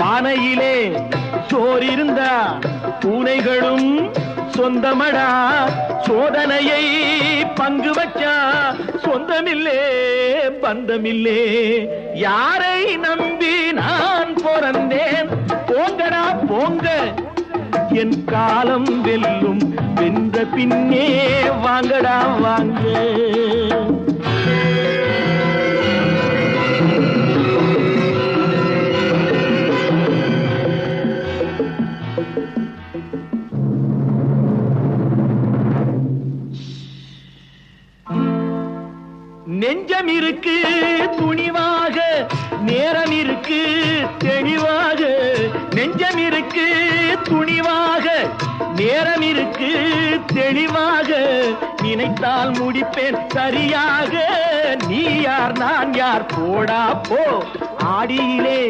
பானையிலே சோர் இருந்தா பூனைகளும் சொந்தமடா. சோதனையை பங்கு வச்சா சொந்தமில்லே பந்தமில்லே. யாரை நம்பி நான் பிறந்தேன்? போங்கடா போங்க, என் காலம் வெல்லும். வென்ற பின்னே வாங்கடா வாங்க. நெஞ்சம் இருக்கு துணிவாக, நேரம் இருக்கு தெளிவாக. நெஞ்சம் இருக்கு துணிவாக, நேரம் இருக்கு தெளிவாக. நினைத்தால் முடிப்பேன் சரியாக. நீ யார் நான் யார் போடா போ. ஆடியிலே